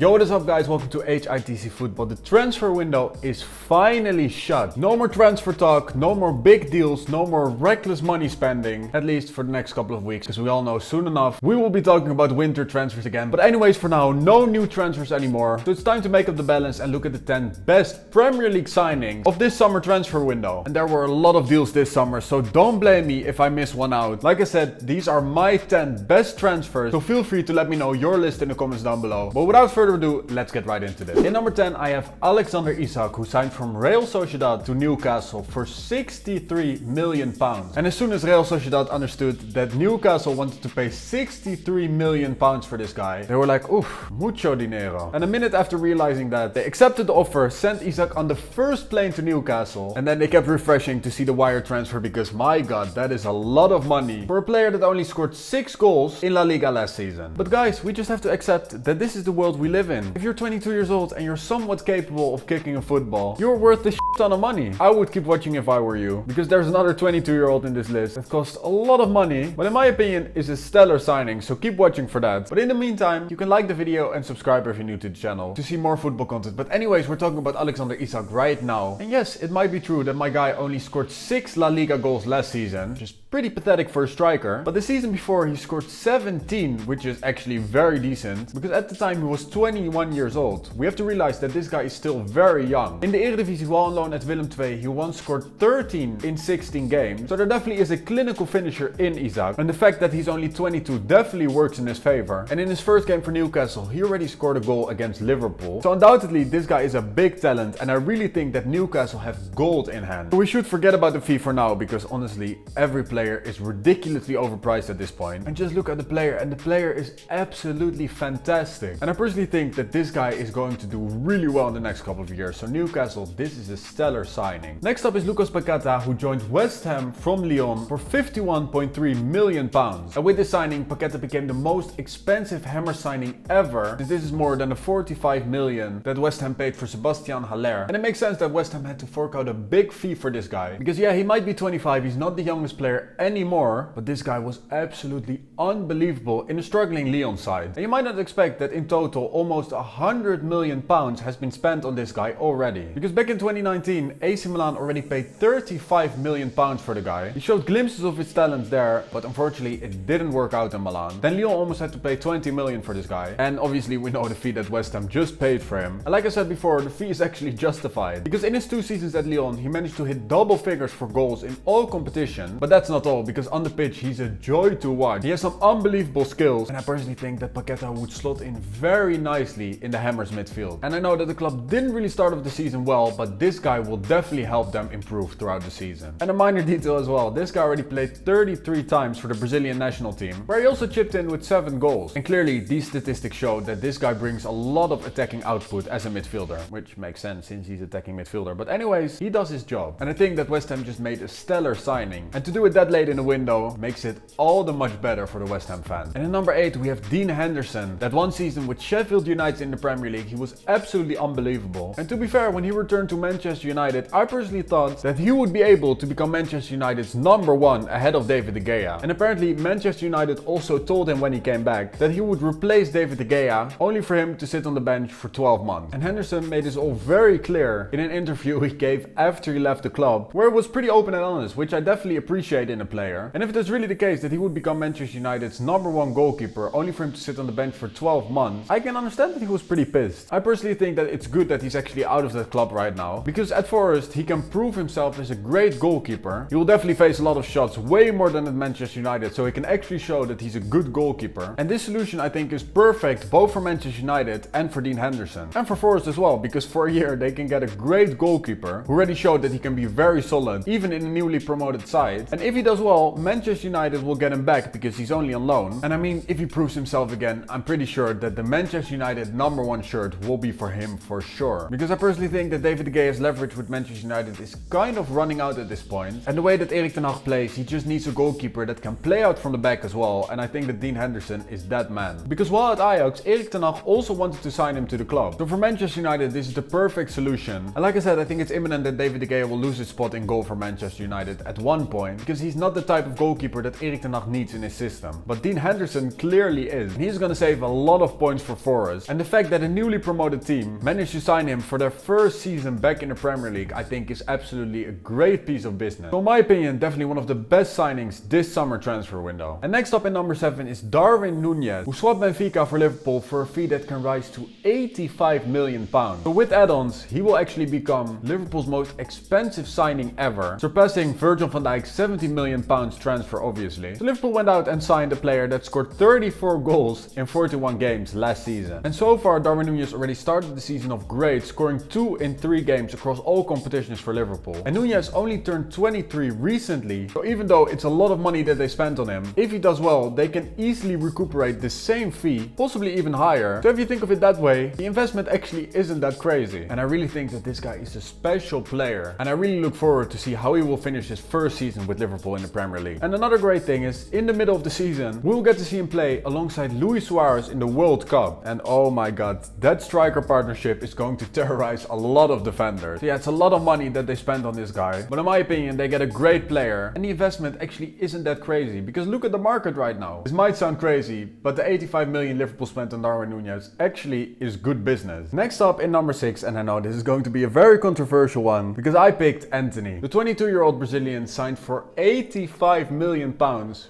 Yo, what is up guys, welcome to HITC Football. The transfer window is finally shut. No more transfer talk, no more big deals, no more reckless money spending, at least for the next couple of weeks, because we all know soon enough we will be talking about winter transfers again. But anyways, for now, no new transfers anymore. So it's time to make up the balance and look at the 10 best Premier League signings of this summer transfer window. And there were a lot of deals this summer, so don't blame me if I miss one out. Like I said, these are my 10 best transfers, so feel free to let me know your list in the comments down below. But without further ado, let's get right into this. In number 10, I have Alexander Isak, who signed from Real Sociedad to Newcastle for £63 million. And as soon as Real Sociedad understood that Newcastle wanted to pay £63 million for this guy, they were like, oof, mucho dinero. And a minute after realizing that, they accepted the offer, sent Isak on the first plane to Newcastle, and then they kept refreshing to see the wire transfer because my god, that is a lot of money for a player that only scored 6 goals in La Liga last season. But guys, we just have to accept that this is the world we live in. If you're 22 years old and you're somewhat capable of kicking a football, you're worth a ton of money. I would keep watching if I were you, because there's another 22-year-old in this list that costs a lot of money, but in my opinion is a stellar signing, so keep watching for that. But in the meantime, you can like the video and subscribe if you're new to the channel to see more football content. But anyways, we're talking about Alexander Isak right now. And yes, it might be true that my guy only scored 6 La Liga goals last season, which is pretty pathetic for a striker. But the season before he scored 17, which is actually very decent, because at the time he was 21 years old. We have to realize that this guy is still very young. In the Eredivisie while on loan at Willem II, he once scored 13 in 16 games. So there definitely is a clinical finisher in Isak. And the fact that he's only 22 definitely works in his favor. And in his first game for Newcastle, he already scored a goal against Liverpool. So undoubtedly, this guy is a big talent, and I really think that Newcastle have gold in hand. So we should forget about the fee for now, because honestly, every player is ridiculously overpriced at this point. And just look at the player, and the player is absolutely fantastic. And I personally think that this guy is going to do really well in the next couple of years. So Newcastle, this is a stellar signing. Next up is Pagata, who joined West Ham from Lyon for £51.3 million. And with this signing, Pagata became the most expensive Hammer signing ever, since this is more than the 45 million that West Ham paid for Sebastian Haller. And it makes sense that West Ham had to fork out a big fee for this guy, because yeah, he might be 25, he's not the youngest player anymore, but this guy was absolutely unbelievable in a struggling Lyon side. And you might not expect that in total almost £100 million has been spent on this guy already, because back in 2019 AC Milan already paid £35 million for the guy. He showed glimpses of his talents there, but unfortunately it didn't work out in Milan. Then Lyon almost had to pay 20 million for this guy, and obviously we know the fee that West Ham just paid for him. And like I said before, the fee is actually justified, because in his 2 seasons at Lyon he managed to hit double figures for goals in all competition. But that's not all, because on the pitch he's a joy to watch. He has some unbelievable skills, and I personally think that Pagata would slot in very nicely in the Hammers midfield. And I know that the club didn't really start off the season well, but this guy will definitely help them improve throughout the season. And a minor detail as well, this guy already played 33 times for the Brazilian national team, where he also chipped in with 7 goals. And clearly these statistics show that this guy brings a lot of attacking output as a midfielder, which makes sense since he's attacking midfielder. But anyways, he does his job. And I think that West Ham just made a stellar signing. And to do it that late in the window makes it all the much better for the West Ham fans. And in number 8 we have Dean Henderson. That one season with Sheffield United in the Premier League, he was absolutely unbelievable. And to be fair, when he returned to Manchester United, I personally thought that he would be able to become Manchester United's number 1 ahead of David De Gea. And apparently Manchester United also told him when he came back that he would replace David De Gea, only for him to sit on the bench for 12 months. And Henderson made this all very clear in an interview he gave after he left the club, where it was pretty open and honest, which I definitely appreciate in a player. And if it is really the case that he would become Manchester United's number 1 goalkeeper, only for him to sit on the bench for 12 months, I can understand that he was pretty pissed. I personally think that it's good that he's actually out of that club right now, because at Forest he can prove himself as a great goalkeeper. He will definitely face a lot of shots, way more than at Manchester United, so he can actually show that he's a good goalkeeper. And this solution I think is perfect both for Manchester United and for Dean Henderson. And for Forest as well, because for a year they can get a great goalkeeper who already showed that he can be very solid, even in a newly promoted side. And if he does well, Manchester United will get him back because he's only on loan. And I mean, if he proves himself again, I'm pretty sure that the Manchester United number 1 shirt will be for him for sure. Because I personally think that David De Gea's leverage with Manchester United is kind of running out at this point. And the way that Erik ten Hag plays, he just needs a goalkeeper that can play out from the back as well. And I think that Dean Henderson is that man. Because while at Ajax, Erik ten Hag also wanted to sign him to the club. So for Manchester United, this is the perfect solution. And like I said, I think it's imminent that David De Gea will lose his spot in goal for Manchester United at one point, because he's not the type of goalkeeper that Erik ten Hag needs in his system. But Dean Henderson clearly is. And he's gonna save a lot of points for Forest. And the fact that a newly promoted team managed to sign him for their first season back in the Premier League, I think is absolutely a great piece of business. So in my opinion, definitely one of the best signings this summer transfer window. And next up in number 7 is Darwin Nunez, who swapped Benfica for Liverpool for a fee that can rise to £85 million. So with add-ons, he will actually become Liverpool's most expensive signing ever, surpassing Virgil van Dijk's £70 million transfer obviously. So Liverpool went out and signed a player that scored 34 goals in 41 games last season. And so far Darwin Nunez already started the season off great, scoring 2 in 3 games across all competitions for Liverpool. And Nunez only turned 23 recently, so even though it's a lot of money that they spent on him, if he does well, they can easily recuperate the same fee, possibly even higher. So if you think of it that way, the investment actually isn't that crazy. And I really think that this guy is a special player, and I really look forward to see how he will finish his first season with Liverpool in the Premier League. And another great thing is, in the middle of the season, we'll get to see him play alongside Luis Suarez in the World Cup. And oh my god, that striker partnership is going to terrorize a lot of defenders. So yeah, it's a lot of money that they spent on this guy, but in my opinion, they get a great player, and the investment actually isn't that crazy, because look at the market right now. This might sound crazy, but the 85 million Liverpool spent on Darwin Nunez actually is good business. Next up in number 6, and I know this is going to be a very controversial one, because I picked Antony. The 22-year-old Brazilian signed for £85 million.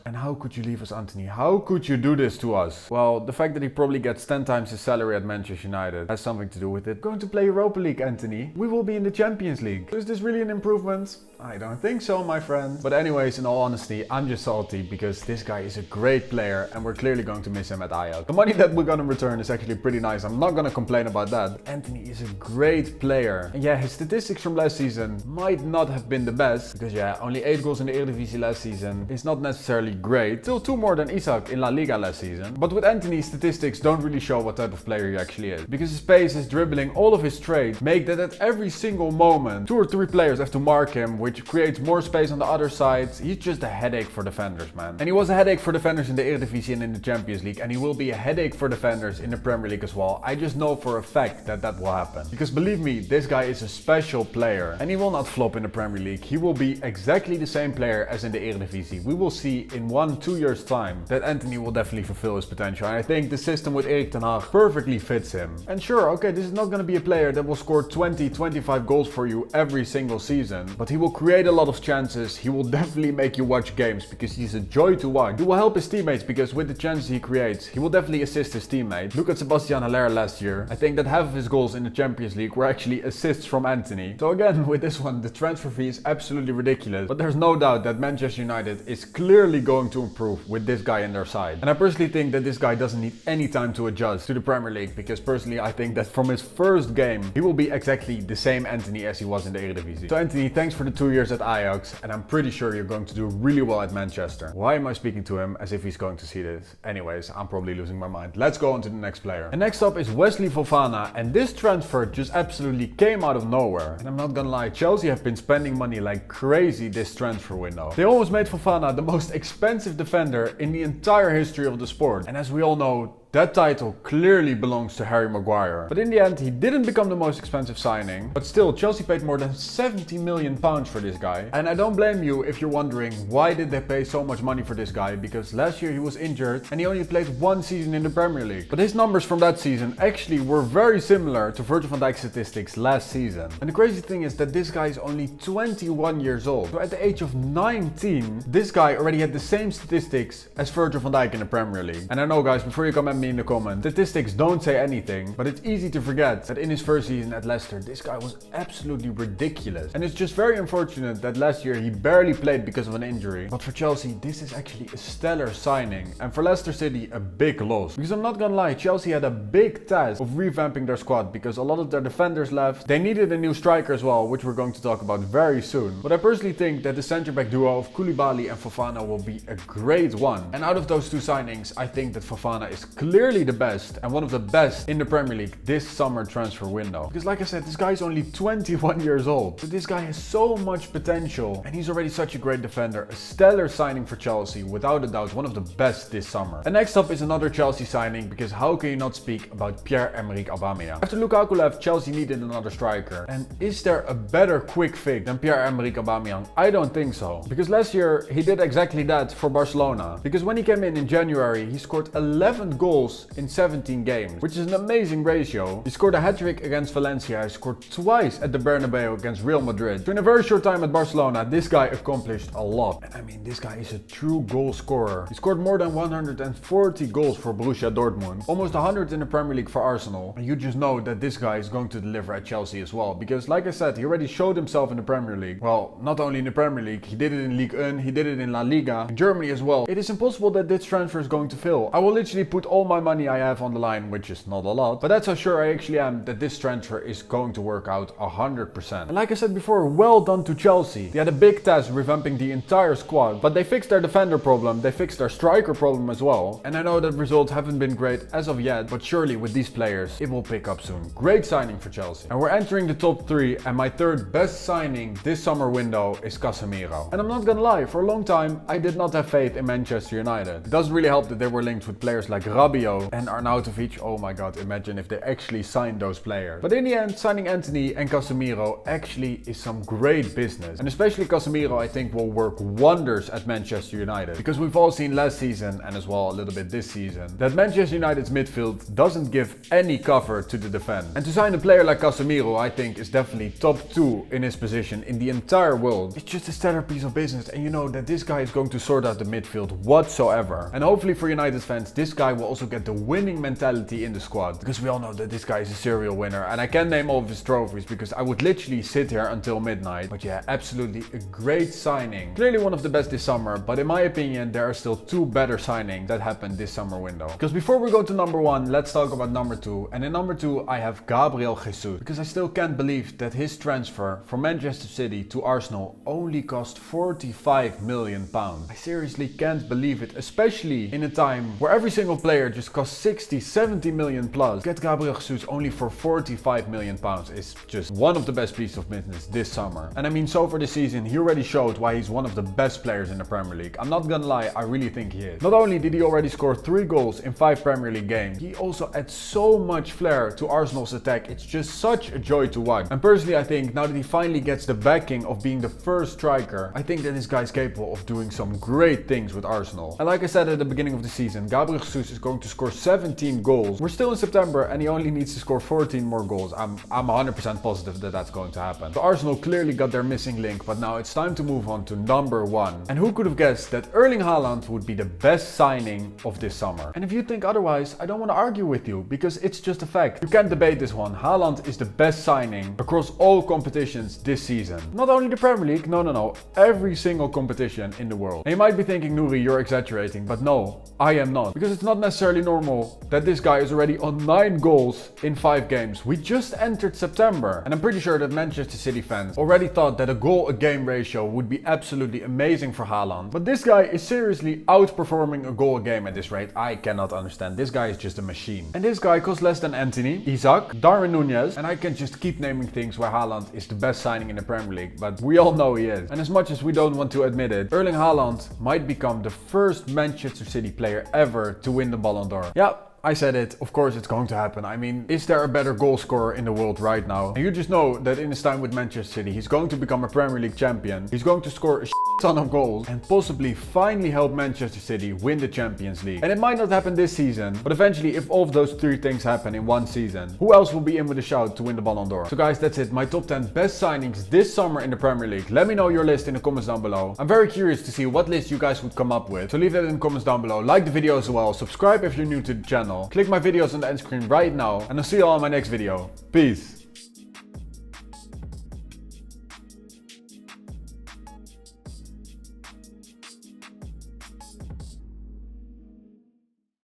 And how could you leave us, Antony? How could you do this to us? Well, the fact that he probably gets 10 times his salary at Manchester United has something to do with it. Going to play Europa League, Antony. We will be in the Champions League. Is this really an improvement? I don't think so, my friend. But anyways, in all honesty, I'm just salty because this guy is a great player and we're clearly going to miss him at Ajax. The money that we're gonna return is actually pretty nice. I'm not gonna complain about that. Antony is a great player. And yeah, his statistics from last season might not have been the best, because yeah, only 8 goals in the Eredivisie last season is not necessarily great. Still 2 more than Isak in La Liga last season. But with Antony, statistics don't really show what type of player he actually is, because his pace, his dribbling, all of his trade make that at every single moment 2 or 3 players have to mark him, which creates more space on the other side. He's just a headache for defenders, man. And he was a headache for defenders in the Eredivisie and in the Champions League, and he will be a headache for defenders in the Premier League as well. I just know for a fact that that will happen, because believe me, this guy is a special player and he will not flop in the Premier League. He will be exactly the same player as in the Eredivisie. We will see in 1-2 years time that Antony will definitely fulfill his potential, and I think the system with Erik ten Hag perfectly fits him. And sure, okay, this is not going to be a player that will score 20-25 goals for you every single season, but he will create a lot of chances. He will definitely make you watch games because he's a joy to watch. He will help his teammates because with the chances he creates, he will definitely assist his teammate. Look at Sebastian Haller last year. I think that half of his goals in the Champions League were actually assists from Antony. So again, with this one, the transfer fee is absolutely ridiculous, but there's no doubt that Manchester United is clearly going to improve with this guy in their side. And I personally think that this guy doesn't need any time to adjust to the Premier League, because personally I think that from his first game, he will be exactly the same Antony as he was in the Eredivisie. So Antony, thanks for the 2 years at Ajax, and I'm pretty sure you're going to do really well at Manchester. Why am I speaking to him as if he's going to see this? Anyways, I'm probably losing my mind. Let's go on to the next player. And next up is Wesley Fana, and this transfer just absolutely came out of nowhere. And I'm not gonna lie, Chelsea have been spending money like crazy this transfer window. They almost made Fofana the most expensive defender in the entire history of the sport. And as we all know, that title clearly belongs to Harry Maguire. But in the end, he didn't become the most expensive signing. But still, Chelsea paid more than £70 million for this guy. And I don't blame you if you're wondering, why did they pay so much money for this guy? Because last year he was injured and he only played 1 season in the Premier League. But his numbers from that season actually were very similar to Virgil van Dijk's statistics last season. And the crazy thing is that this guy is only 21 years old. So at the age of 19, this guy already had the same statistics as Virgil van Dijk in the Premier League. And I know, guys, before you come at me in the comments, statistics don't say anything, but it's easy to forget that in his first season at Leicester, this guy was absolutely ridiculous. And it's just very unfortunate that last year he barely played because of an injury. But for Chelsea, this is actually a stellar signing, and for Leicester City, a big loss. Because I'm not gonna lie, Chelsea had a big task of revamping their squad because a lot of their defenders left. They needed a new striker as well, which we're going to talk about very soon. But I personally think that the centre-back duo of Koulibaly and Fofana will be a great one. And out of those 2 signings, I think that Fofana is clearly clearly the best and one of the best in the Premier League this summer transfer window. Because like I said, this guy is only 21 years old. So this guy has so much potential and he's already such a great defender. A stellar signing for Chelsea, without a doubt one of the best this summer. And next up is another Chelsea signing, because how can you not speak about Pierre-Emerick Aubameyang? After Lukaku left, Chelsea needed another striker. And is there a better quick fix than Pierre-Emerick Aubameyang? I don't think so. Because last year he did exactly that for Barcelona. Because when he came in January, he scored 11 goals in 17 games, which is an amazing ratio. He scored a hat-trick against Valencia, he scored twice at the Bernabeu against Real Madrid. So in a very short time at Barcelona, this guy accomplished a lot. And I mean, this guy is a true goal scorer. He scored more than 140 goals for Borussia Dortmund, almost 100 in the Premier League for Arsenal. And you just know that this guy is going to deliver at Chelsea as well. Because like I said, he already showed himself in the Premier League. Well, not only in the Premier League, he did it in Ligue 1, he did it in La Liga, in Germany as well. It is impossible that this transfer is going to fail. I will literally put all my money I have on the line, which is not a lot, but that's how sure I actually am that this transfer is going to work out 100%. And like I said before, well done to Chelsea. They had a big task revamping the entire squad, but they fixed their defender problem, they fixed their striker problem as well. And I know that results haven't been great as of yet, but surely with these players, it will pick up soon. Great signing for Chelsea. And we're entering the top 3, and my third best signing this summer window is Casimiro. And I'm not gonna lie, for a long time, I did not have faith in Manchester United. It doesn't really help that they were linked with players like Rabiot and Arnautovic. Oh my god, imagine if they actually signed those players. But in the end, signing Antony and Casemiro actually is some great business. And especially Casemiro, I think, will work wonders at Manchester United. Because we've all seen last season, and as well a little bit this season, that Manchester United's midfield doesn't give any cover to the defense. And to sign a player like Casemiro, I think, is definitely top 2 in his position in the entire world. It's just a stellar piece of business, and you know that this guy is going to sort out the midfield whatsoever. And hopefully for United fans, this guy will also get the winning mentality in the squad, because we all know that this guy is a serial winner, and I can't name all of his trophies because I would literally sit here until midnight. But yeah, absolutely a great signing. Clearly one of the best this summer, but in my opinion there are still 2 better signings that happened this summer window. Because before we go to number 1, let's talk about number 2. And in number 2 I have Gabriel Jesus, because I still can't believe that his transfer from Manchester City to Arsenal only cost £45 million. I seriously can't believe it, especially in a time where every single player just costs 60-70 million plus. Get Gabriel Jesus only for £45 million is just one of the best pieces of business this summer. And I mean, so for this season, he already showed why he's one of the best players in the Premier League. I'm not gonna lie, I really think he is. Not only did he already score 3 goals in 5 Premier League games, he also adds so much flair to Arsenal's attack. It's just such a joy to watch. And personally, I think now that he finally gets the backing of being the first striker, I think that this guy is capable of doing some great things with Arsenal. And like I said at the beginning of the season, Gabriel Jesus is going to score 17 goals. We're still in September and he only needs to score 14 more goals. I'm 100% positive that that's going to happen. So Arsenal clearly got their missing link, but now it's time to move on to number 1. And who could have guessed that Erling Holland would be the best signing of this summer? And if you think otherwise, I don't want to argue with you, because it's just a fact. You can't debate this one. Holland is the best signing across all competitions this season. Not only the Premier League, no, every single competition in the world. And you might be thinking, Nuri, you're exaggerating, but no, I am not. Because it's not necessarily normal that this guy is already on 9 goals in 5 games. We just entered September, and I'm pretty sure that Manchester City fans already thought that a goal a game ratio would be absolutely amazing for Haaland. But this guy is seriously outperforming a goal a game at this rate. I cannot understand. This guy is just a machine. And this guy costs less than Antony, Isak, Darwin Nunez, and I can just keep naming things where Haaland is the best signing in the Premier League, but we all know he is. And as much as we don't want to admit it, Erling Haaland might become the first Manchester City player ever to win the Ballon d'Or. Yeah, I said it, of course it's going to happen. I mean, is there a better goal scorer in the world right now? And you just know that in his time with Manchester City, he's going to become a Premier League champion. He's going to score a ton of goals and possibly finally help Manchester City win the Champions League. And it might not happen this season, but eventually if all of those 3 things happen in one season, who else will be in with a shout to win the Ballon d'Or? So guys, that's it. My top 10 best signings this summer in the Premier League. Let me know your list in the comments down below. I'm very curious to see what list you guys would come up with. So leave that in the comments down below. Like the video as well. Subscribe if you're new to the channel. Click my videos on the end screen right now, and I'll see you all in my next video. Peace.